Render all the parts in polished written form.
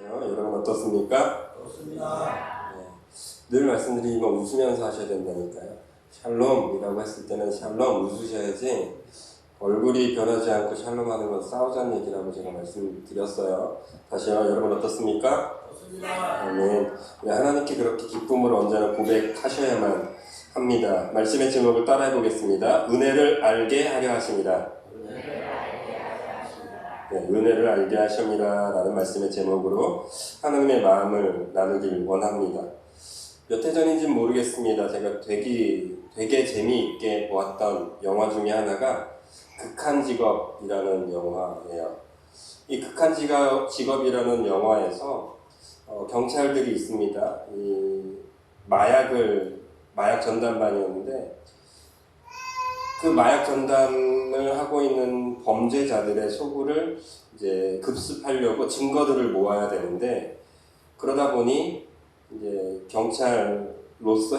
여러분 어떻습니까? 좋습니다. 네. 늘 말씀드리지만 웃으면서 하셔야 된다니까요. 샬롬이라고 했을 때는 샬롬 웃으셔야지 얼굴이 변하지 않고 샬롬하는 건 싸우자는 얘기라고 제가 말씀드렸어요. 다시요. 여러분 어떻습니까? 좋습니다. 아멘. 우리 하나님께 그렇게 기쁨을 언제나 고백하셔야만 합니다. 말씀의 제목을 따라해 보겠습니다. 은혜를 알게 하려 하십니다. 네, 은혜를 알게 하십니다 라는 말씀의 제목으로 하나님의 마음을 나누길 원합니다. 몇 해 전인지는 모르겠습니다. 제가 되게 재미있게 보았던 영화 중에 하나가 극한 직업이라는 영화예요. 이 극한 직업이라는 영화에서 경찰들이 있습니다. 이 마약 전담반이었는데 그 마약 전담을 하고 있는 범죄자들의 소굴을 이제 급습하려고 증거들을 모아야 되는데, 그러다 보니 이제 경찰로서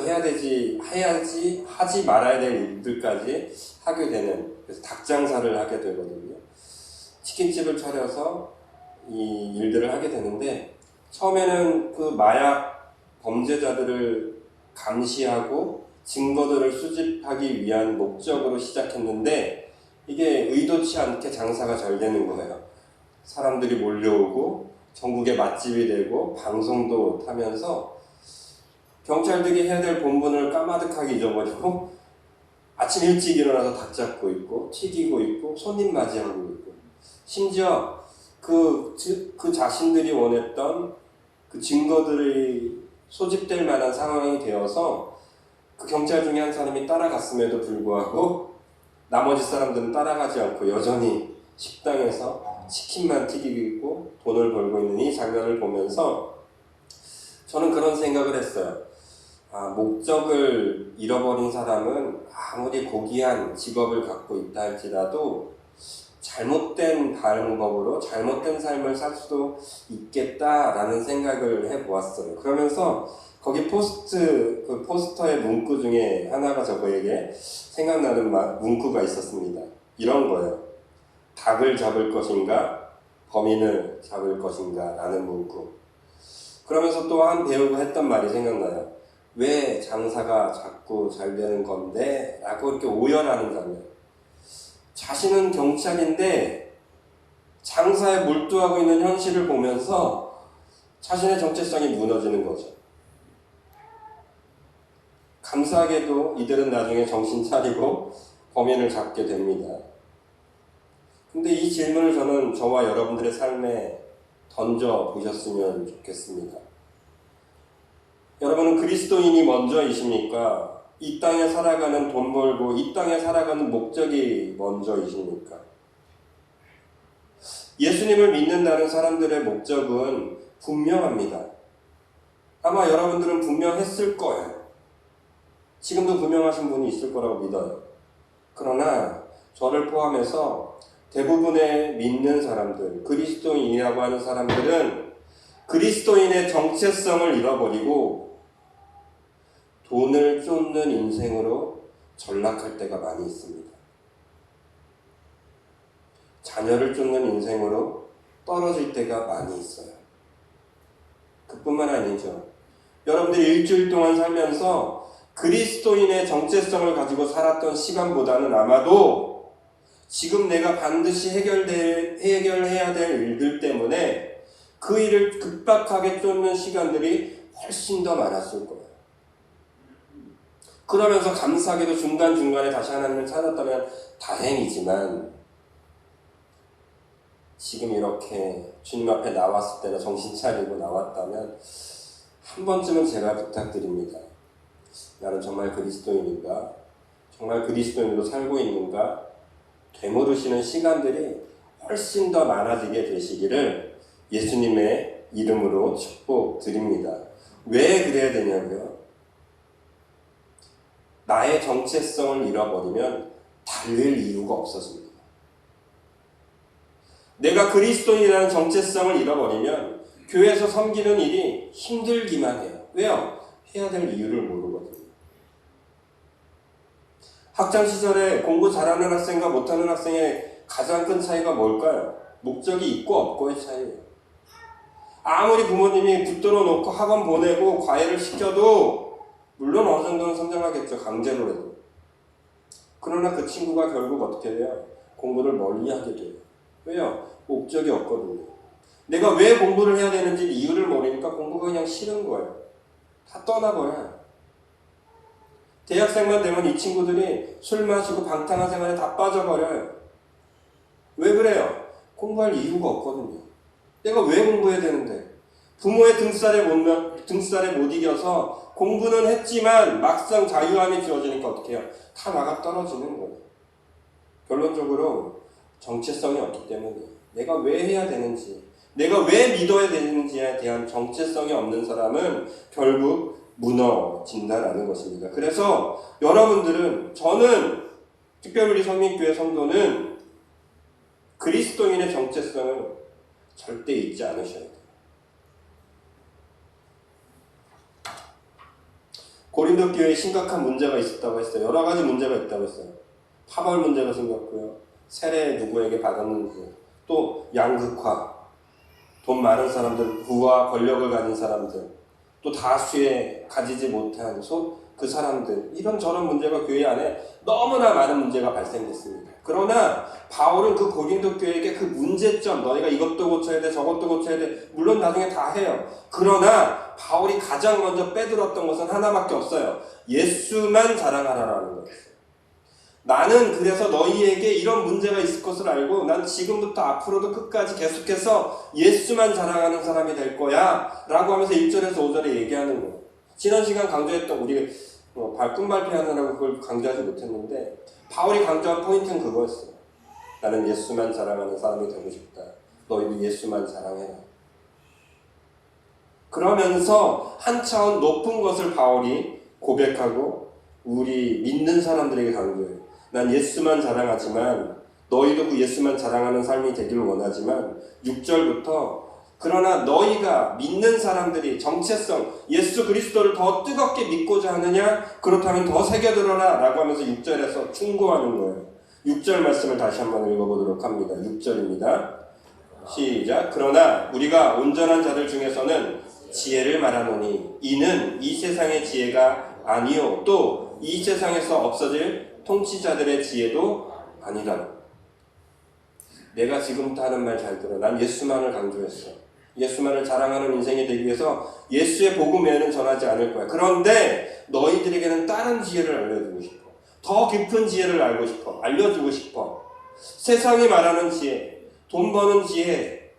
하지 말아야 될 일들까지 하게 되는, 그래서 닭 장사를 하게 되거든요. 치킨집을 차려서 이 일들을 하게 되는데, 처음에는 그 마약 범죄자들을 감시하고 증거들을 수집하기 위한 목적으로 시작했는데 이게 의도치 않게 장사가 잘 되는 거예요. 사람들이 몰려오고 전국에 맛집이 되고 방송도 타면서 경찰들이 해야 될 본분을 까마득하게 잊어버리고 아침 일찍 일어나서 닭 잡고 있고 튀기고 있고 손님 맞이하고 있고, 심지어 그 자신들이 원했던 그 증거들이 소집될 만한 상황이 되어서 그 경찰 중에 한 사람이 따라갔음에도 불구하고 나머지 사람들은 따라가지 않고 여전히 식당에서 치킨만 튀기고 있고 돈을 벌고 있는 이 장면을 보면서 저는 그런 생각을 했어요. 목적을 잃어버린 사람은 아무리 고귀한 직업을 갖고 있다 할지라도 잘못된 방법으로 잘못된 삶을 살 수도 있겠다라는 생각을 해보았어요. 그러면서 거기 포스터의 문구 중에 하나가 저에게 생각나는 문구가 있었습니다. 이런 거예요. 닭을 잡을 것인가? 범인을 잡을 것인가? 라는 문구. 그러면서 또 한 배우가 했던 말이 생각나요. 왜 장사가 자꾸 잘 되는 건데? 라고 이렇게 오열하는 장면. 자신은 경찰인데 장사에 몰두하고 있는 현실을 보면서 자신의 정체성이 무너지는 거죠. 감사하게도 이들은 나중에 정신 차리고 범인을 잡게 됩니다. 근데 이 질문을 저는 저와 여러분들의 삶에 던져 보셨으면 좋겠습니다. 여러분은 그리스도인이 먼저이십니까? 이 땅에 살아가는 돈 벌고 이 땅에 살아가는 목적이 먼저이십니까? 예수님을 믿는다는 사람들의 목적은 분명합니다. 아마 여러분들은 분명했을 거예요. 지금도 분명하신 분이 있을 거라고 믿어요. 그러나 저를 포함해서 대부분의 믿는 사람들, 그리스도인이라고 하는 사람들은 그리스도인의 정체성을 잃어버리고 돈을 쫓는 인생으로 전락할 때가 많이 있습니다. 자녀를 쫓는 인생으로 떨어질 때가 많이 있어요. 그뿐만 아니죠. 여러분들이 일주일 동안 살면서 그리스도인의 정체성을 가지고 살았던 시간보다는 아마도 지금 내가 반드시 해결해야 될 일들 때문에 그 일을 급박하게 쫓는 시간들이 훨씬 더 많았을 거예요. 그러면서 감사하게도 중간중간에 다시 하나님을 찾았다면 다행이지만 지금 이렇게 주님 앞에 나왔을 때나 정신 차리고 나왔다면 한 번쯤은 제가 부탁드립니다. 나는 정말 그리스도인인가? 정말 그리스도인으로 살고 있는가? 되물으시는 시간들이 훨씬 더 많아지게 되시기를 예수님의 이름으로 축복드립니다. 왜 그래야 되냐고요? 나의 정체성을 잃어버리면 달릴 이유가 없어집니다. 내가 그리스도인이라는 정체성을 잃어버리면 교회에서 섬기는 일이 힘들기만 해요. 왜요? 해야 될 이유를 모르거든요. 학창시절에 공부 잘하는 학생과 못하는 학생의 가장 큰 차이가 뭘까요? 목적이 있고 없고의 차이예요. 아무리 부모님이 붙들어 놓고 학원 보내고 과외를 시켜도 물론 어느 정도는 성장하겠죠. 강제로라도. 그러나 그 친구가 결국 어떻게 돼요? 공부를 멀리하게 돼요. 왜요? 목적이 없거든요. 내가 왜 공부를 해야 되는지 이유를 모르니까 공부가 그냥 싫은 거예요. 다 떠나버려요. 대학생만 되면 이 친구들이 술 마시고 방탕한 생활에 다 빠져버려요. 왜 그래요? 공부할 이유가 없거든요. 내가 왜 공부해야 되는데? 부모의 등살에 못 이겨서 공부는 했지만 막상 자유함이 주어지니까 어떻게 해요? 다 나가 떨어지는 거예요. 결론적으로 정체성이 없기 때문에 내가 왜 해야 되는지, 내가 왜 믿어야 되는지에 대한 정체성이 없는 사람은 결국 무너진다라는 것입니다. 그래서 여러분들은, 저는 특별히 우리 성민교회 성도는 그리스도인의 정체성을 절대 잊지 않으셔야 돼요. 고린도 교회에 심각한 문제가 있었다고 했어요. 여러 가지 문제가 있다고 했어요. 파벌 문제가 생겼고요. 세례 누구에게 받았는지, 또 양극화, 돈 많은 사람들, 부와 권력을 가진 사람들, 또 다수의 가지지 못한 그 사람들, 이런저런 문제가 교회 안에 너무나 많은 문제가 발생됐습니다. 그러나 바울은 그 고린도 교회에게 그 문제점, 너희가 이것도 고쳐야 돼, 저것도 고쳐야 돼, 물론 나중에 다 해요. 그러나 바울이 가장 먼저 빼들었던 것은 하나밖에 없어요. 예수만 자랑하라라는 거였어요. 나는 그래서 너희에게 이런 문제가 있을 것을 알고 난 지금부터 앞으로도 끝까지 계속해서 예수만 자랑하는 사람이 될 거야 라고 하면서 1절에서 5절에 얘기하는 거예요. 지난 시간 강조했던, 우리 발품 발표하느라고 그걸 강조하지 못했는데 바울이 강조한 포인트는 그거였어요. 나는 예수만 자랑하는 사람이 되고 싶다. 너희도 예수만 자랑해라. 그러면서 한 차원 높은 것을 바울이 고백하고 우리 믿는 사람들에게 강조해요. 난 예수만 자랑하지만 너희도 그 예수만 자랑하는 삶이 되기를 원하지만 6절부터 그러나 너희가 믿는 사람들이 정체성, 예수 그리스도를 더 뜨겁게 믿고자 하느냐? 그렇다면 더 새겨들어라 라고 하면서 6절에서 충고하는 거예요. 6절 말씀을 다시 한번 읽어보도록 합니다. 6절입니다. 시작. 그러나 우리가 온전한 자들 중에서는 지혜를 말하노니 이는 이 세상의 지혜가 아니요 또 이 세상에서 없어질 통치자들의 지혜도 아니라. 내가 지금부터 하는 말 잘 들어. 난 예수만을 강조했어. 예수만을 자랑하는 인생이 되기 위해서 예수의 복음 외에는 전하지 않을 거야. 그런데 너희들에게는 다른 지혜를 알려주고 싶어. 더 깊은 지혜를 알고 싶어. 알려주고 싶어. 세상이 말하는 지혜, 돈 버는 지혜,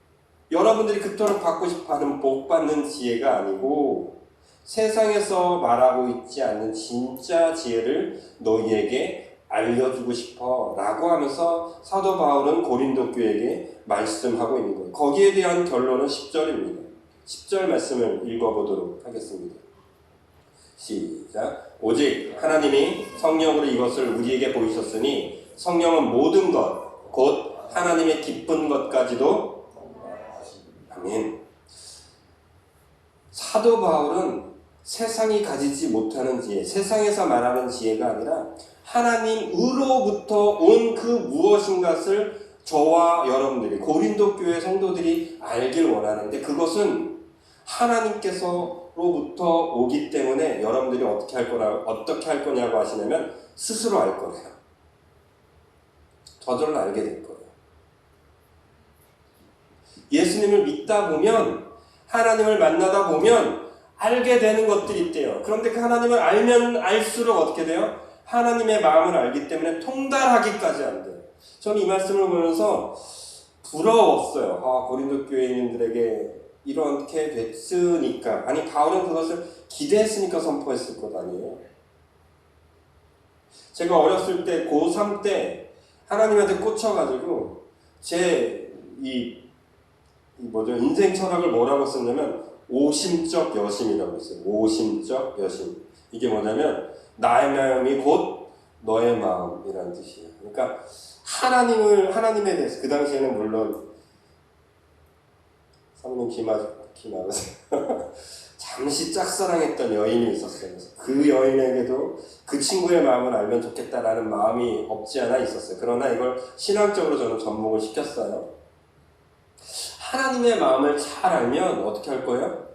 여러분들이 그토록 받고 싶어하는 복 받는 지혜가 아니고 세상에서 말하고 있지 않는 진짜 지혜를 너희에게 알려주고 싶어 라고 하면서 사도 바울은 고린도 교회에게 말씀하고 있는 거예요. 거기에 대한 결론은 10절입니다. 10절 말씀을 읽어보도록 하겠습니다. 시작. 오직 하나님이 성령으로 이것을 우리에게 보이셨으니 성령은 모든 것, 곧 하나님의 기쁜 것까지도. 아멘. 사도 바울은 세상이 가지지 못하는 지혜, 세상에서 말하는 지혜가 아니라 하나님으로부터 온 그 무엇인가를 저와 여러분들이, 고린도 교회 성도들이 알길 원하는데 그것은 하나님께서로부터 오기 때문에 여러분들이 어떻게 할 거냐고 하시냐면 스스로 알 거래요. 저절로 알게 될 거예요. 예수님을 믿다 보면, 하나님을 만나다 보면 알게 되는 것들이 있대요. 그런데 그 하나님을 알면 알수록 어떻게 돼요? 하나님의 마음을 알기 때문에 통달하기까지 안 돼요. 저는 이 말씀을 보면서 부러웠어요. 고린도 교회인들에게 이렇게 됐으니까. 아니, 바울은 그것을 기대했으니까 선포했을 것 아니에요. 제가 어렸을 때 고3 때 하나님한테 꽂혀가지고 제 인생 철학을 뭐라고 썼냐면 오심적 여심이라고 했어요. 오심적 여심. 이게 뭐냐면 나의 마음이 곧 너의 마음이라는 뜻이에요. 그러니까 하나님에 대해서, 그 당시에는 물론 사모님 기마으세요. 잠시 짝사랑했던 여인이 있었어요. 그 여인에게도 그 친구의 마음을 알면 좋겠다라는 마음이 없지 않아 있었어요. 그러나 이걸 신학적으로 저는 접목을 시켰어요. 하나님의 마음을 잘 알면 어떻게 할 거예요?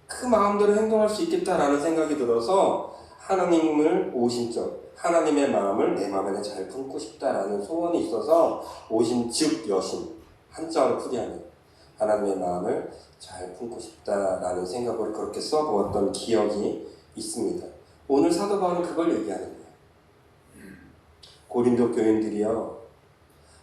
그 마음대로 행동할 수 있겠다라는 생각이 들어서 하나님을 오신적, 하나님의 마음을 내 마음에 잘 품고 싶다라는 소원이 있어서 오신 즉 여신, 한자어로 풀이하는 하나님의 마음을 잘 품고 싶다라는 생각으로 그렇게 써보았던 기억이 있습니다. 오늘 사도 바울은 그걸 얘기하는 거예요. 고린도 교인들이여,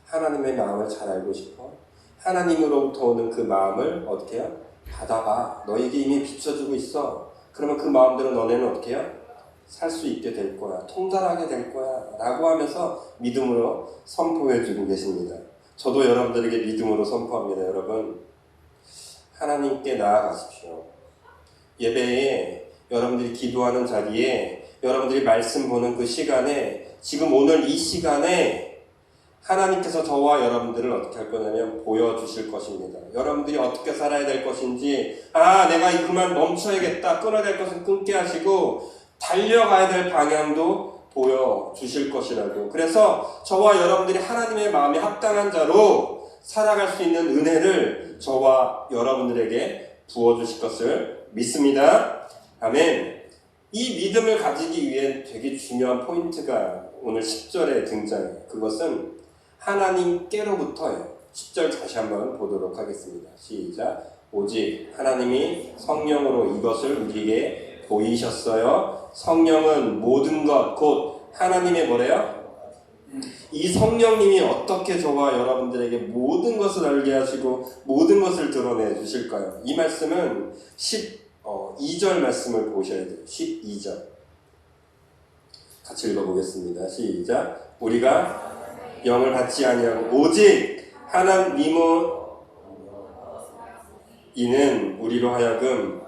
하나님의 마음을 잘 알고 싶어? 하나님으로부터 오는 그 마음을 어떻게 해요? 받아봐. 너에게 이미 비춰주고 있어. 그러면 그 마음대로 너네는 어떻게 해요? 살 수 있게 될 거야. 통달하게 될 거야. 라고 하면서 믿음으로 선포해주고 계십니다. 저도 여러분들에게 믿음으로 선포합니다. 여러분, 하나님께 나아가십시오. 예배에 여러분들이 기도하는 자리에 여러분들이 말씀 보는 그 시간에 지금 오늘 이 시간에 하나님께서 저와 여러분들을 어떻게 할 거냐면 보여주실 것입니다. 여러분들이 어떻게 살아야 될 것인지, 내가 그만 멈춰야겠다, 끊어야 될 것은 끊게 하시고 달려가야 될 방향도 보여주실 것이라고. 그래서 저와 여러분들이 하나님의 마음에 합당한 자로 살아갈 수 있는 은혜를 저와 여러분들에게 부어주실 것을 믿습니다. 아멘. 이 믿음을 가지기 위해 되게 중요한 포인트가 오늘 10절에 등장해요. 그것은 하나님께로부터예요. 10절 다시 한번 보도록 하겠습니다. 시작. 오직 하나님이 성령으로 이것을 우리에게 보이셨어요. 성령은 모든 것, 곧 하나님의 뭐래요? 이 성령님이 어떻게 저와 여러분들에게 모든 것을 알게 하시고 모든 것을 드러내 주실까요? 이 말씀은 12절 말씀을 보셔야 돼요. 12절 같이 읽어보겠습니다. 시작. 우리가 영을 받지 아니하고 오직 하나님으로 이는 우리로 하여금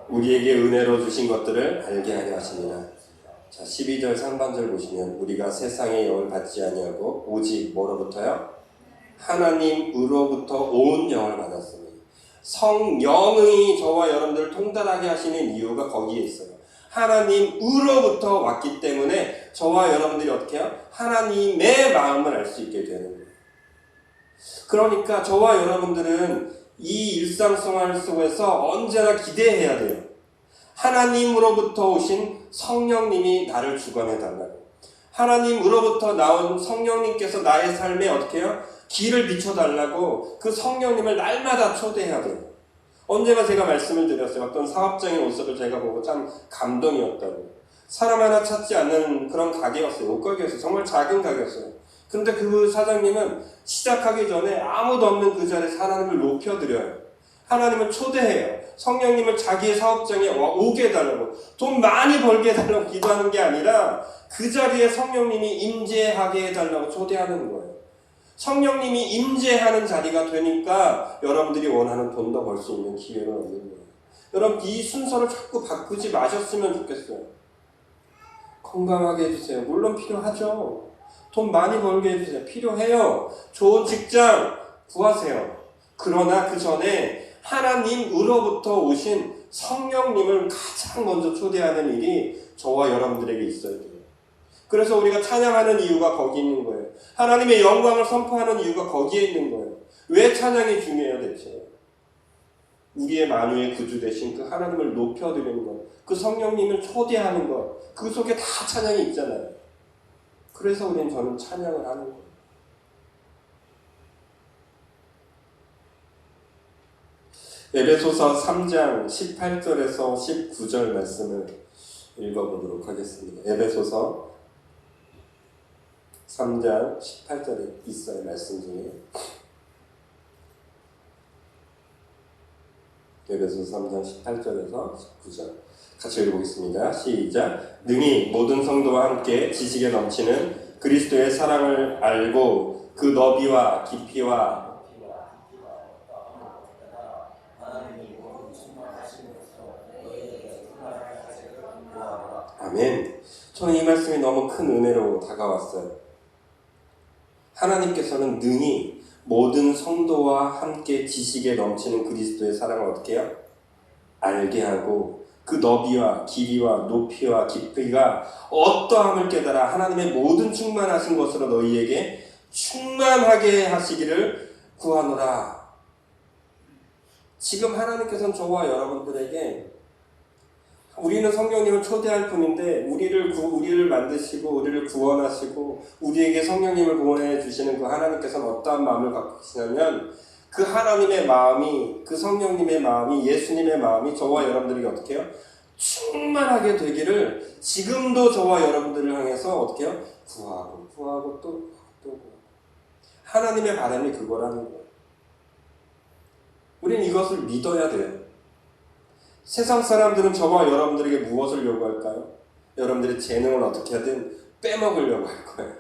우리에게 은혜로 주신 것들을 알게 하려 하십니다. 자, 12절 상반절 보시면 우리가 세상의 영을 받지 아니하고 오직 뭐로부터요? 하나님으로부터 온 영을 받았습니다. 성령이 저와 여러분들을 통달하게 하시는 이유가 거기에 있어요. 하나님으로부터 왔기 때문에 저와 여러분들이 어떻게 해요? 하나님의 마음을 알 수 있게 되는 거예요. 그러니까 저와 여러분들은 이 일상생활 속에서 언제나 기대해야 돼요. 하나님으로부터 오신 성령님이 나를 주관해달라고. 하나님으로부터 나온 성령님께서 나의 삶에 어떻게 해요? 길을 비춰달라고 그 성령님을 날마다 초대해야 돼요. 언제가 제가 말씀을 드렸어요. 어떤 사업장의 모습을 제가 보고 참 감동이었다고. 사람 하나 찾지 않는 그런 가게였어요. 옷가게였어요. 정말 작은 가게였어요. 근데 그 사장님은 시작하기 전에 아무도 없는 그 자리에 하나님을 높여드려요. 하나님을 초대해요. 성령님을 자기의 사업장에 오게 해달라고. 돈 많이 벌게 해달라고 기도하는 게 아니라 그 자리에 성령님이 임재하게 해달라고 초대하는 거예요. 성령님이 임재하는 자리가 되니까 여러분들이 원하는 돈도 벌 수 있는 기회가 없는 거예요. 여러분, 이 순서를 자꾸 바꾸지 마셨으면 좋겠어요. 건강하게 해주세요. 물론 필요하죠. 돈 많이 벌게 해주세요. 필요해요. 좋은 직장 구하세요. 그러나 그 전에 하나님으로부터 오신 성령님을 가장 먼저 초대하는 일이 저와 여러분들에게 있어야 돼요. 그래서 우리가 찬양하는 이유가 거기 있는 거예요. 하나님의 영광을 선포하는 이유가 거기에 있는 거예요. 왜 찬양이 중요해요 대체? 우리의 만유의 구주 되신 그 하나님을 높여드리는 것, 그 성령님을 초대하는 것, 그 속에 다 찬양이 있잖아요. 그래서 저는 찬양을 하는 거예요. 에베소서 3장 18절에서 19절 말씀을 읽어보도록 하겠습니다. 에베소서 3장 18절에 있어요. 말씀 중에 에베소서 3장 18절에서 19절 같이 읽어보겠습니다. 시작. 능히 모든 성도와 함께 지식에 넘치는 그리스도의 사랑을 알고 그 너비와 깊이와 아멘. 저는 이 말씀이 너무 큰 은혜로 다가왔어요. 하나님께서는 능히 모든 성도와 함께 지식에 넘치는 그리스도의 사랑을 어떻게 해요? 알게 하고 그 너비와 길이와 높이와 깊이가 어떠함을 깨달아 하나님의 모든 충만하신 것으로 너희에게 충만하게 하시기를 구하노라. 지금 하나님께서는 저와 여러분들에게 우리는 성령님을 초대할 뿐인데 우리를 만드시고 우리를 구원하시고 우리에게 성령님을 보내 주시는 그 하나님께서는 어떠한 마음을 갖고 계시냐면 그 하나님의 마음이, 그 성령님의 마음이, 예수님의 마음이 저와 여러분들에게 어떻게 해요? 충만하게 되기를 지금도 저와 여러분들을 향해서 어떻게 해요? 구하고 또 구하고. 하나님의 바람이 그거라는 거예요. 우리는 이것을 믿어야 돼요. 세상 사람들은 저와 여러분들에게 무엇을 요구할까요? 여러분들의 재능을 어떻게 하든 빼먹으려고 할 거예요.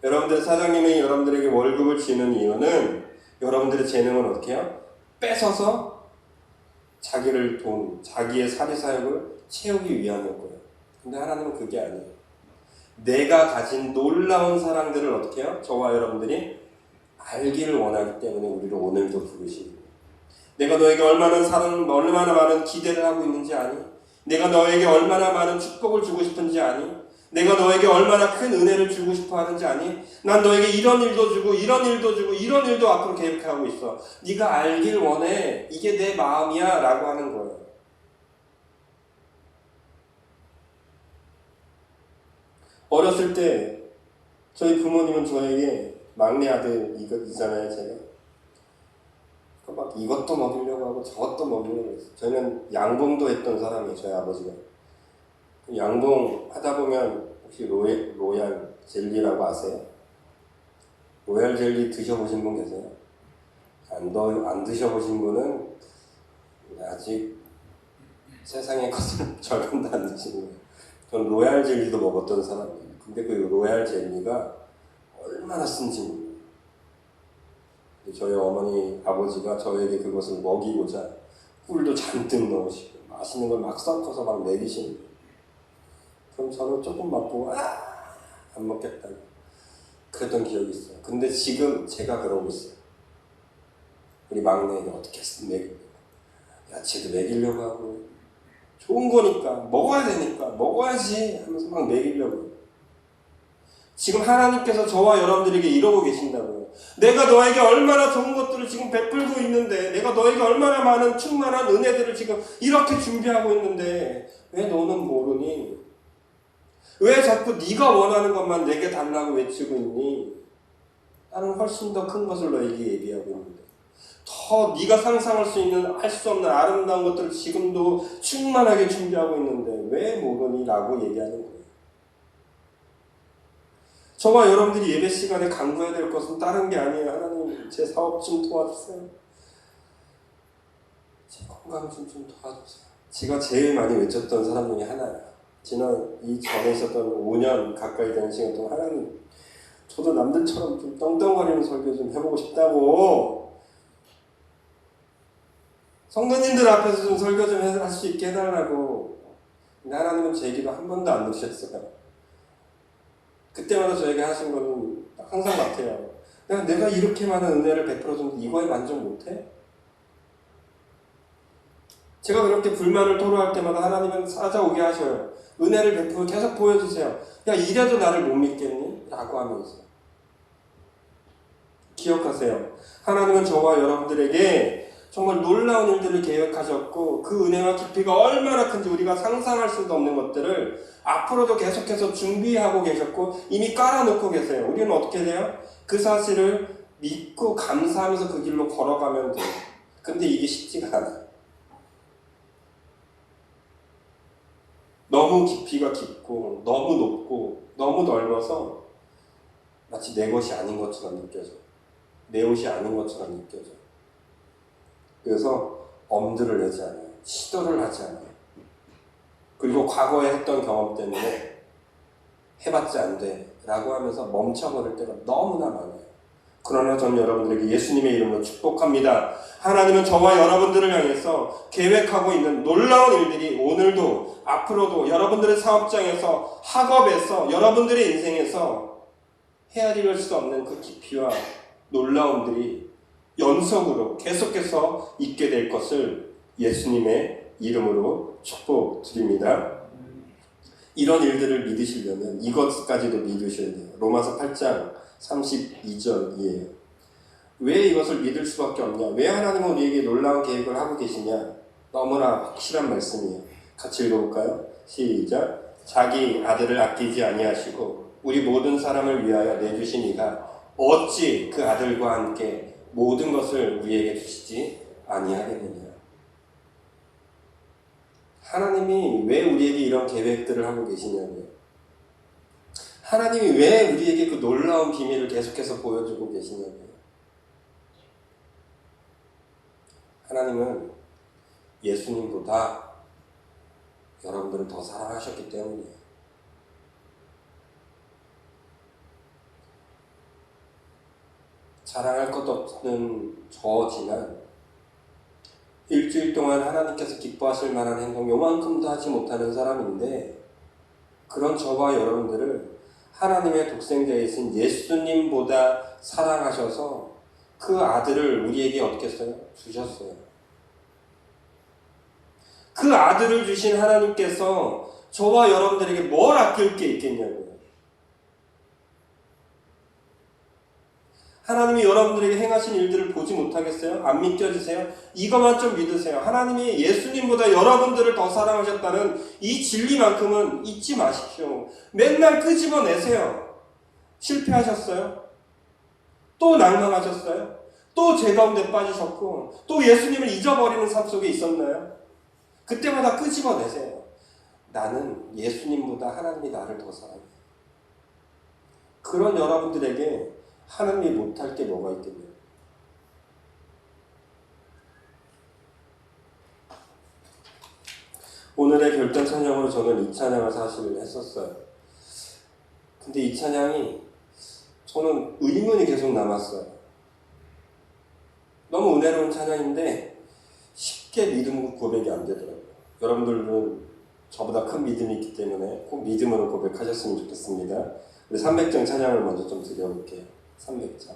여러분들 사장님이 여러분들에게 월급을 주는 이유는 여러분들의 재능을 어떻게 해요? 뺏어서 자기의 사리사욕을 채우기 위함일 거예요. 근데 하나님은 그게 아니에요. 내가 가진 놀라운 사랑들을 어떻게 해요? 저와 여러분들이 알기를 원하기 때문에 우리를 오늘도 부르시는 거예요. 내가 너에게 얼마나 많은 기대를 하고 있는지 아니? 내가 너에게 얼마나 많은 축복을 주고 싶은지 아니? 내가 너에게 얼마나 큰 은혜를 주고 싶어 하는지 아니? 난 너에게 이런 일도 주고 이런 일도 주고 이런 일도 앞으로 계획하고 있어. 네가 알길 원해. 이게 내 마음이야 라고 하는 거예요. 어렸을 때 저희 부모님은 저에게 막내 아들이잖아요. 제가 막 이것도 먹이려고 하고 저것도 먹이려고 했어요. 저희는 양봉도 했던 사람이에요. 저희 아버지가. 양봉 하다 보면 혹시 로얄 젤리라고 아세요? 로얄 젤리 드셔보신 분 계세요? 안 드셔보신 분은 아직 세상의 것을 절반도 안 드시는 거예요. 전 로얄 젤리도 먹었던 사람이에요. 근데 그 로얄 젤리가 얼마나 쓴지 몰라요. 저희 어머니, 아버지가 저에게 그것을 먹이고자 꿀도 잔뜩 넣으시고 맛있는 걸 막 섞어서 막 먹이시는 거예요. 그럼 저는 조금 맛보고 안 먹겠다 그랬던 기억이 있어요. 근데 지금 제가 그러고 있어요. 우리 막내에게 어떻게 먹이려고, 야채도 먹이려고 하고 좋은 거니까 먹어야 되니까 먹어야지 하면서 막 먹이려고. 지금 하나님께서 저와 여러분들에게 이러고 계신다고요. 내가 너에게 얼마나 좋은 것들을 지금 베풀고 있는데, 내가 너에게 얼마나 많은 충만한 은혜들을 지금 이렇게 준비하고 있는데 왜 너는 모르니? 왜 자꾸 네가 원하는 것만 내게 달라고 외치고 있니? 나는 훨씬 더 큰 것을 너에게 얘기하고 있는데, 더 네가 상상할 수 있는 할 수 없는 아름다운 것들을 지금도 충만하게 준비하고 있는데 왜 모르니? 라고 얘기하는 거예요. 저와 여러분들이 예배 시간에 간구해야 될 것은 다른 게 아니에요. 하나님, 제 사업 좀 도와주세요. 제 건강 좀 도와주세요. 제가 제일 많이 외쳤던 사람 중에 하나예요. 이 전에 있었던 5년 가까이 되는 시간 동안 하나님, 저도 남들처럼 좀 떵떵거리는 설교 좀 해보고 싶다고, 성도님들 앞에서 좀 설교 좀 할 수 있게 해달라고. 근데 하나님은 제 기도 한 번도 안 들으셨어요. 그때마다 저에게 하신 거는 항상 같아요. 내가 이렇게 많은 은혜를 베풀어줬는데 이거에 만족 못해? 제가 그렇게 불만을 토로할 때마다 하나님은 찾아오게 하셔요. 은혜를 베풀어 계속 보여주세요. 야, 이래도 나를 못 믿겠니? 라고 하면서. 기억하세요. 하나님은 저와 여러분들에게 정말 놀라운 일들을 계획하셨고 그 은혜와 깊이가 얼마나 큰지 우리가 상상할 수도 없는 것들을 앞으로도 계속해서 준비하고 계셨고 이미 깔아놓고 계세요. 우리는 어떻게 돼요? 그 사실을 믿고 감사하면서 그 길로 걸어가면 돼요. 근데 이게 쉽지가 않아요. 너무 깊이가 깊고 너무 높고 너무 넓어서 마치 내 것이 아닌 것처럼 느껴져요. 내 옷이 아닌 것처럼 느껴져요. 그래서 엄두를 내지 않아요. 시도를 하지 않아요. 그리고 과거에 했던 경험 때문에 해봤지 안 돼 라고 하면서 멈춰버릴 때가 너무나 많아요. 그러나 저는 여러분들에게 예수님의 이름으로 축복합니다. 하나님은 저와 여러분들을 향해서 계획하고 있는 놀라운 일들이 오늘도 앞으로도 여러분들의 사업장에서, 학업에서, 여러분들의 인생에서 헤아릴 수 없는 그 깊이와 놀라움들이 연속으로 계속해서 있게 될 것을 예수님의 이름으로 축복드립니다. 이런 일들을 믿으시려면 이것까지도 믿으셔야 돼요. 로마서 8장 32절이에요. 왜 이것을 믿을 수밖에 없냐? 왜 하나님은 우리에게 놀라운 계획을 하고 계시냐? 너무나 확실한 말씀이에요. 같이 읽어볼까요? 시작. 자기 아들을 아끼지 아니하시고 우리 모든 사람을 위하여 내주신 이가 어찌 그 아들과 함께 모든 것을 우리에게 주시지 아니하겠느냐? 하나님이 왜 우리에게 이런 계획들을 하고 계시냐고요? 하나님이 왜 우리에게 그 놀라운 비밀을 계속해서 보여주고 계시냐고요? 하나님은 예수님보다 여러분들을 더 사랑하셨기 때문이에요. 자랑할 것도 없는 저지만 일주일 동안 하나님께서 기뻐하실 만한 행동 요만큼도 하지 못하는 사람인데 그런 저와 여러분들을 하나님의 독생자이신 예수님보다 사랑하셔서 그 아들을 우리에게 어떻게 했어요? 주셨어요. 그 아들을 주신 하나님께서 저와 여러분들에게 뭘 아낄 게 있겠냐고요. 하나님이 여러분들에게 행하신 일들을 보지 못하겠어요? 안 믿겨지세요? 이것만 좀 믿으세요. 하나님이 예수님보다 여러분들을 더 사랑하셨다는 이 진리만큼은 잊지 마십시오. 맨날 끄집어내세요. 실패하셨어요? 또 낭망하셨어요? 또 죄 가운데 빠지셨고 또 예수님을 잊어버리는 삶 속에 있었나요? 그때마다 끄집어내세요. 나는 예수님보다 하나님이 나를 더 사랑해요. 그런 여러분들에게 하나님이 못할 게 뭐가 있겠냐? 오늘의 결단 찬양으로 저는 이 찬양을 사실 했었어요. 근데 이 찬양이 저는 의문이 계속 남았어요. 너무 은혜로운 찬양인데 쉽게 믿음 고백이 안 되더라고요. 여러분들은 저보다 큰 믿음이 있기 때문에 꼭 믿음으로 고백하셨으면 좋겠습니다. 우리 300장 찬양을 먼저 좀 드려볼게요. 300장.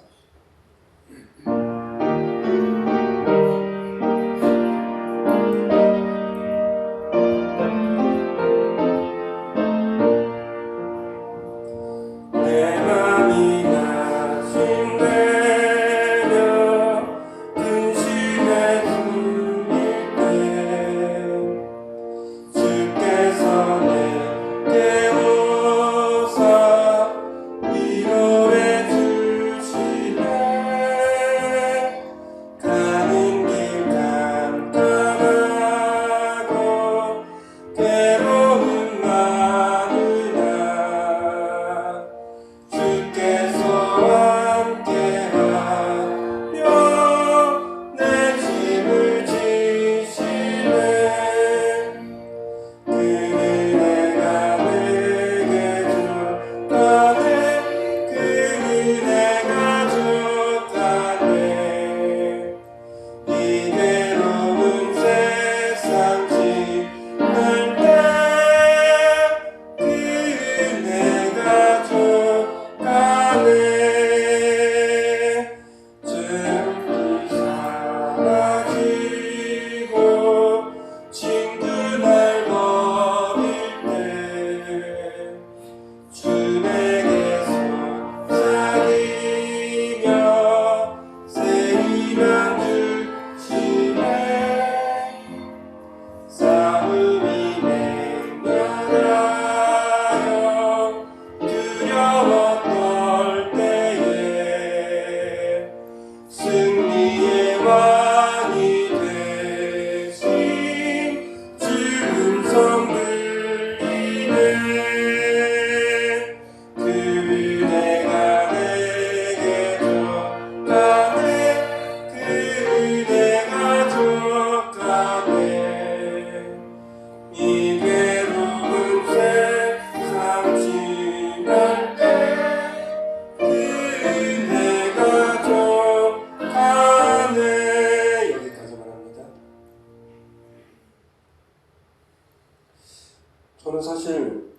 저는 사실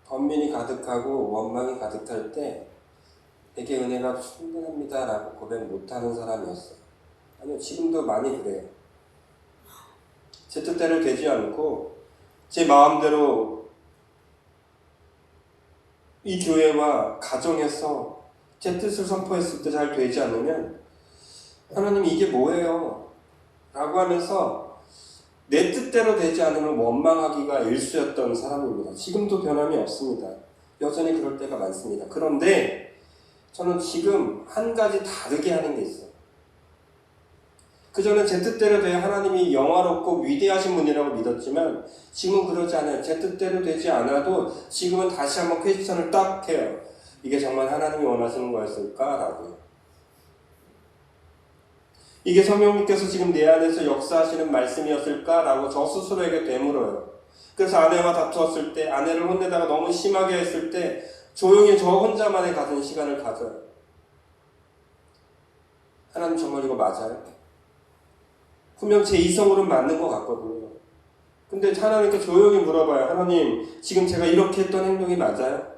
번민이 가득하고 원망이 가득할 때 내게 은혜가 충분합니다 라고 고백 못하는 사람이었어요. 아니요, 지금도 많이 그래요. 제 뜻대로 되지 않고 제 마음대로 이 교회와 가정에서 제 뜻을 선포했을 때 잘 되지 않으면 하나님 이게 뭐예요? 라고 하면서 내 뜻대로 되지 않으면 원망하기가 일쑤였던 사람입니다. 지금도 변함이 없습니다. 여전히 그럴 때가 많습니다. 그런데 저는 지금 한 가지 다르게 하는 게 있어요. 그전에 제 뜻대로 돼야 하나님이 영화롭고 위대하신 분이라고 믿었지만 지금은 그러지 않아요. 제 뜻대로 되지 않아도 지금은 다시 한번 퀘스천을 딱 해요. 이게 정말 하나님이 원하시는 거였을까라고요. 이게 성령님께서 지금 내 안에서 역사하시는 말씀이었을까라고 저 스스로에게 되물어요. 그래서 아내와 다투었을 때, 아내를 혼내다가 너무 심하게 했을 때 조용히 저 혼자만의 가진 시간을 가져요. 하나님 정말 이거 맞아요? 분명 제 이성으로는 맞는 것 같거든요. 근데 하나님께 조용히 물어봐요. 하나님, 지금 제가 이렇게 했던 행동이 맞아요?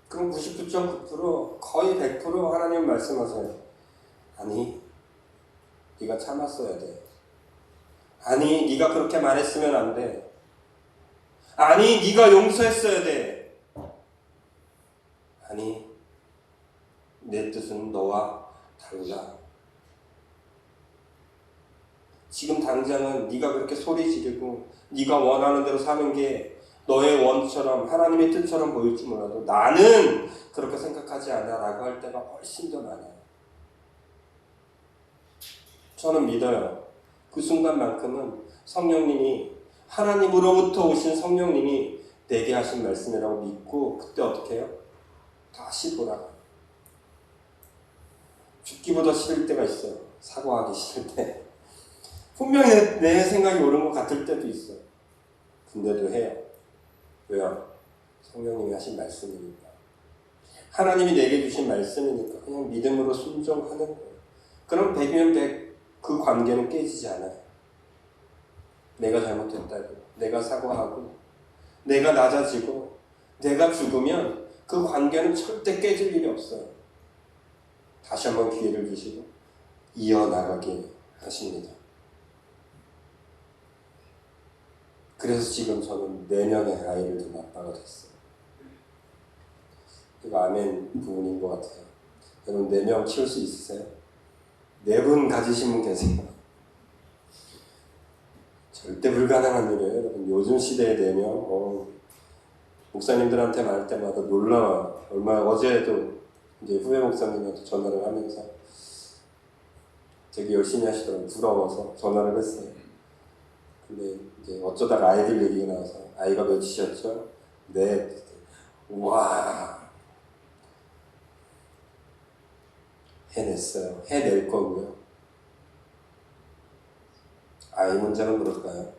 그럼 99.9% 거의 100% 하나님 말씀하세요. 아니, 네가 참았어야 돼. 아니, 네가 그렇게 말했으면 안 돼. 아니, 네가 용서했어야 돼. 아니, 내 뜻은 너와 달라. 지금 당장은 네가 그렇게 소리 지르고 네가 원하는 대로 사는 게 너의 원처럼 하나님의 뜻처럼 보일지 몰라도 나는 그렇게 생각하지 않아 라고 할 때가 훨씬 더 많아요. 저는 믿어요. 그 순간만큼은 성령님이 하나님으로부터 오신 성령님이 내게 하신 말씀이라고 믿고 그때 어떻게 해요? 다시 돌아가요. 죽기보다 싫을 때가 있어요. 사과하기 싫을 때. 분명히 내 생각이 옳은 것 같을 때도 있어요. 근데도 해요. 왜요? 성령님이 하신 말씀이니까. 하나님이 내게 주신 말씀이니까 그냥 믿음으로 순종하는 거예요. 그럼 100이면 100 그 관계는 깨지지 않아요. 내가 잘못했다고, 내가 사과하고, 내가 낮아지고, 내가 죽으면 그 관계는 절대 깨질 일이 없어요. 다시 한번 기회를 주시고 이어나가게 하십니다. 그래서 지금 저는 4명의 아이를 둔 아빠가 됐어요. 이거 아멘 부분인 것 같아요. 여러분 4명 키울 수 있으세요? 4분 가지신 분 계세요? 절대 불가능한 일이에요. 여러분 요즘 시대에 4명 목사님들한테 말할 때마다 놀라워요. 어제도 이제 후배 목사님한테 전화를 하면서 되게 열심히 하시더라고요. 부러워서 전화를 했어요. 근데 이제 어쩌다가 아이들 얘기가 나와서 아이가 몇이셨죠? 네. 와, 해냈어요. 해낼 거고요. 아이 문제는 그럴까요?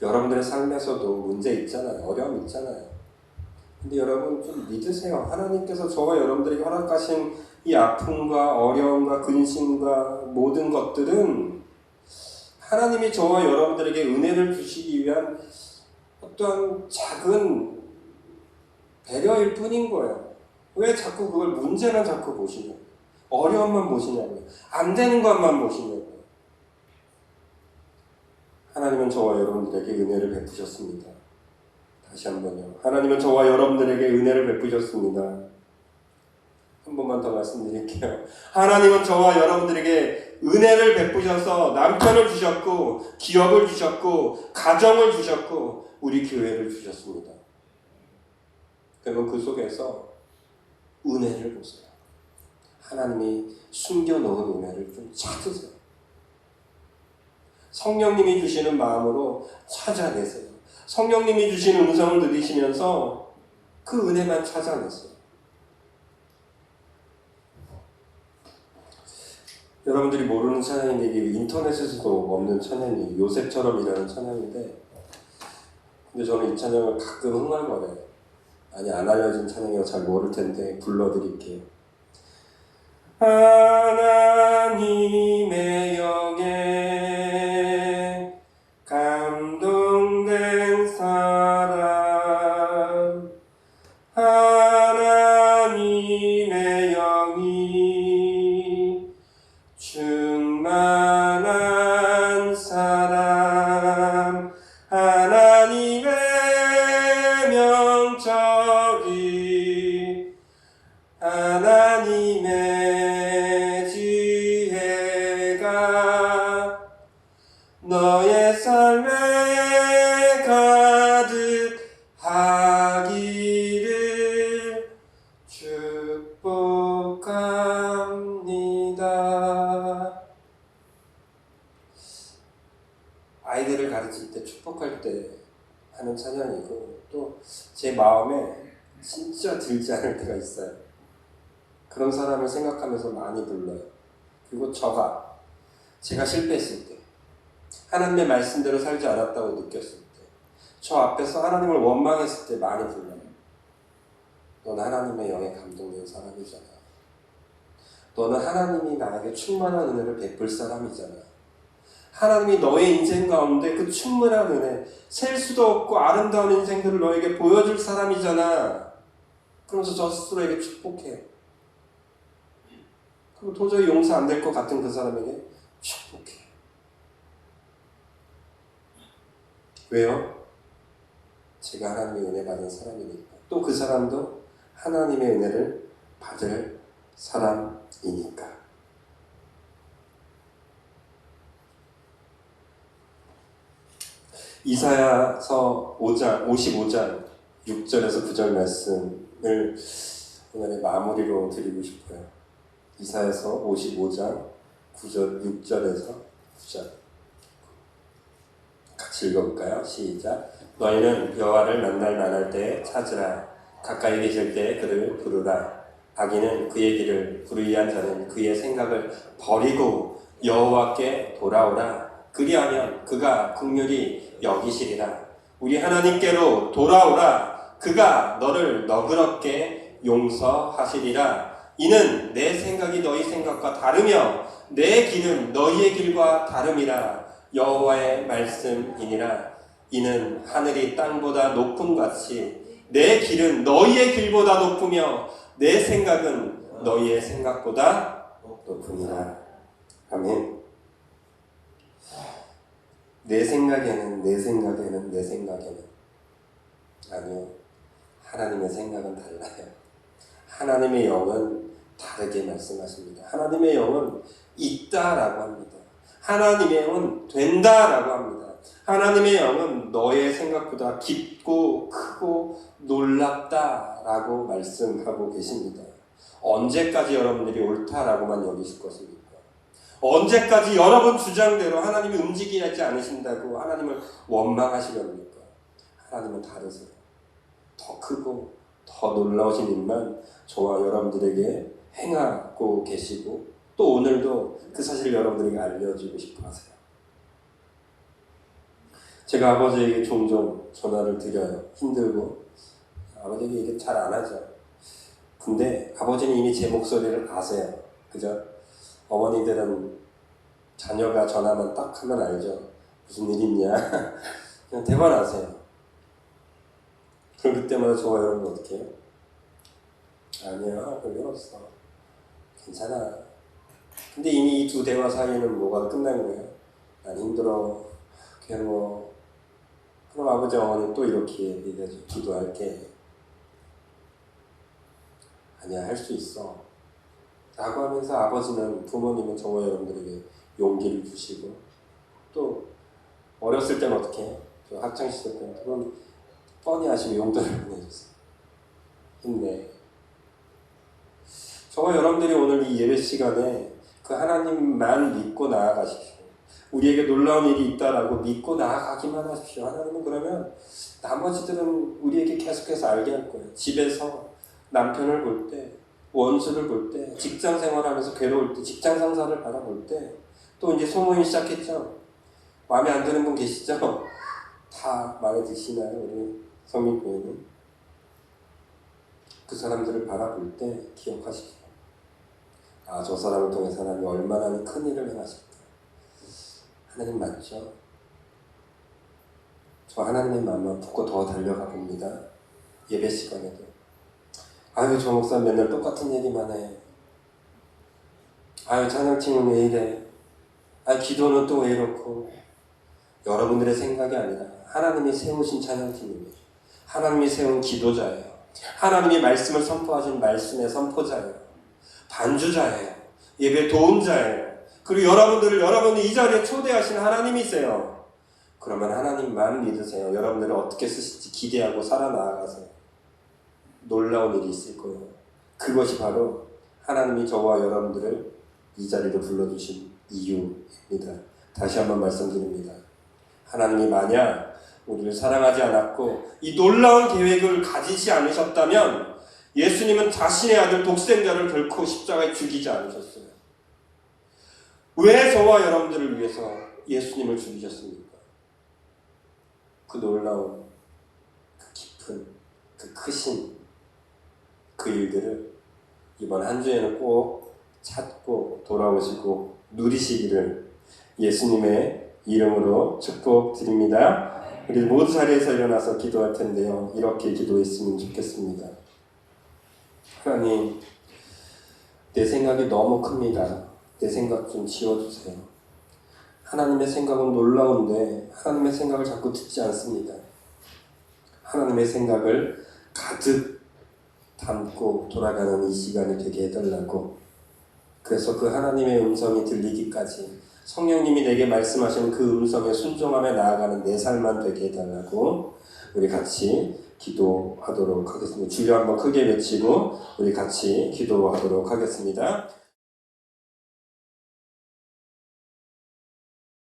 여러분들의 삶에서도 문제 있잖아요. 어려움 있잖아요. 근데 여러분 좀 믿으세요. 하나님께서 저와 여러분들에게 허락하신 이 아픔과 어려움과 근심과 모든 것들은 하나님이 저와 여러분들에게 은혜를 주시기 위한 어떠한 작은 배려일 뿐인 거예요. 왜 자꾸 그걸 문제만 자꾸 보시냐고요. 어려움만 보시냐고요. 안 되는 것만 보시냐고요. 하나님은 저와 여러분들에게 은혜를 베푸셨습니다. 다시 한번요. 하나님은 저와 여러분들에게 은혜를 베푸셨습니다. 한 번만 더 말씀드릴게요. 하나님은 저와 여러분들에게 은혜를 베푸셔서 남편을 주셨고 기업을 주셨고 가정을 주셨고 우리 교회를 주셨습니다. 그러면 그 속에서 은혜를 보세요. 하나님이 숨겨놓은 은혜를 좀 찾으세요. 성령님이 주시는 마음으로 찾아내세요. 성령님이 주시는 음성을 들으시면서 그 은혜만 찾아내세요. 여러분들이 모르는 찬양인데 이게 인터넷에서도 없는 찬양이 요셉처럼이라는 찬양인데 근데 저는 이 찬양을 가끔 흥얼거려요. 아니 안 알려진 찬양이라 잘 모를 텐데 불러드릴게요. 하나님의 영에 감동된 사람 하나님의 영이 충만한 사람 하나님의 명적이 하나님의 지혜가 너의 삶에 가득하기를 축복합니다. 아이들을 가르칠 때 축복할 때 하는 찬양이고, 또 제 마음에 진짜 들지 않을 때가 있어요. 그런 사람을 생각하면서 많이 불러요. 그리고 제가 실패했을 때, 하나님의 말씀대로 살지 않았다고 느꼈을 때, 저 앞에서 하나님을 원망했을 때 많이 불러요. 넌 하나님의 영에 감동된 사람이잖아. 너는 하나님이 나에게 충만한 은혜를 베풀 사람이잖아. 하나님이 너의 인생 가운데 그 충분한 은혜, 셀 수도 없고 아름다운 인생들을 너에게 보여줄 사람이잖아. 그러면서 저 스스로에게 축복해. 그리고 도저히 용서 안 될 것 같은 그 사람에게 축복해. 왜요? 제가 하나님의 은혜 받은 사람이니까. 또 그 사람도 하나님의 은혜를 받을 사람이니까. 이사야서 55장 6절에서 9절 말씀을 오늘의 마무리로 드리고 싶어요. 이사야서 55장 6절에서 9절 같이 읽어볼까요? 시작. 너희는 여호와를 만날 때에 찾으라. 가까이 계실 때에 그를 부르라. 악인은 그의 길을, 불의한 자는 그의 생각을 버리고 여호와께 돌아오라. 그리하면 그가 긍휼히 여기시리라. 우리 하나님께로 돌아오라. 그가 너를 너그럽게 용서하시리라. 이는 내 생각이 너희 생각과 다르며 내 길은 너희의 길과 다름이라. 여호와의 말씀이니라. 이는 하늘이 땅보다 높음 같이 내 길은 너희의 길보다 높으며 내 생각은 너희의 생각보다 높으니라. 아멘. 내 생각에는 아니요. 하나님의 생각은 달라요. 하나님의 영은 다르게 말씀하십니다. 하나님의 영은 있다라고 합니다. 하나님의 영은 된다라고 합니다. 하나님의 영은 너의 생각보다 깊고 크고 놀랍다라고 말씀하고 계십니다. 언제까지 여러분들이 옳다라고만 여기실 것입니까? 언제까지 여러분 주장대로 하나님이 움직이지 않으신다고 하나님을 원망하시렵니까? 하나님은 다르세요. 더 크고 더 놀라우신 일만 저와 여러분들에게 행하고 계시고, 또 오늘도 그 사실을 여러분들에게 알려주고 싶어 하세요. 제가 아버지에게 종종 전화를 드려요. 힘들고 아버지에게 얘기 잘 안 하죠. 근데 아버지는 이미 제 목소리를 아세요. 그죠? 어머니들은 자녀가 전화만 딱 하면 알죠. 무슨 일 있냐. 그냥 대화 하세요. 그럼 그때마다 저와 여러분 어떻게 해요? 아니야, 별일 없어. 괜찮아. 근데 이미 이 두 대화 사이에는 뭐가 끝난 거예요? 난 힘들어, 괴로워. 그럼 아버지 어머니는 또 이렇게 얘기하죠. 기도할게. 아니야, 할 수 있어. 라고 하면서 아버지는, 부모님은 저와 여러분들에게 용기를 주시고, 또 어렸을 때는 어떻게 해요? 저 학창시절 때는 그건 뻔히 하시면 용돈을 보내주세요. 힘내. 저와 여러분들이 오늘 이 예배 시간에 그 하나님만 믿고 나아가십시오. 우리에게 놀라운 일이 있다라고 믿고 나아가기만 하십시오. 하나님은 그러면 나머지들은 우리에게 계속해서 알게 할 거예요. 집에서 남편을 볼 때, 원수를 볼 때, 직장 생활하면서 괴로울 때, 직장 상사를 바라볼 때, 또 이제 소문이 시작했죠. 마음에 안 드는 분 계시죠? 다 마음에 드시나요? 우리 성민교회는? 그 사람들을 바라볼 때 기억하십시오. 아, 저 사람을 통해서 하나님이 얼마나 큰 일을 행하실까. 하나님 맞죠? 저 하나님의 마음만 붙고 더 달려가 봅니다. 예배 시간에도. 아유, 저 목사 맨날 똑같은 얘기만 해. 아유, 찬양팀은 왜 이래. 아유, 기도는 또 왜 이렇고. 여러분들의 생각이 아니라 하나님이 세우신 찬양팀입니다. 하나님이 세운 기도자예요. 하나님이 말씀을 선포하신 말씀의 선포자예요. 반주자예요. 예배 도움자예요. 그리고 여러분이 이 자리에 초대하신 하나님이세요. 그러면 하나님만 믿으세요. 여러분들을 어떻게 쓰실지 기대하고 살아나가세요. 놀라운 일이 있을 거예요. 그것이 바로 하나님이 저와 여러분들을 이 자리로 불러주신 이유입니다. 다시 한번 말씀드립니다. 하나님이 만약 우리를 사랑하지 않았고 이 놀라운 계획을 가지지 않으셨다면 예수님은 자신의 아들 독생자를 결코 십자가에 죽이지 않으셨어요. 왜 저와 여러분들을 위해서 예수님을 죽이셨습니까? 그 놀라운, 그 깊은, 그 크신 그 일들을 이번 한 주에는 꼭 찾고 돌아오시고 누리시기를 예수님의 이름으로 축복드립니다. 우리 모두 자리에서 일어나서 기도할 텐데요. 이렇게 기도했으면 좋겠습니다. 하나님, 내 생각이 너무 큽니다. 내 생각 좀 지워주세요. 하나님의 생각은 놀라운데 하나님의 생각을 자꾸 듣지 않습니다. 하나님의 생각을 가득 담고 돌아가는 이 시간이 되게 해달라고, 그래서 그 하나님의 음성이 들리기까지 성령님이 내게 말씀하시는 그 음성에 순종하며 나아가는 내 삶만 되게 해달라고 우리 같이 기도하도록 하겠습니다. 주여 한번 크게 외치고 우리 같이 기도하도록 하겠습니다.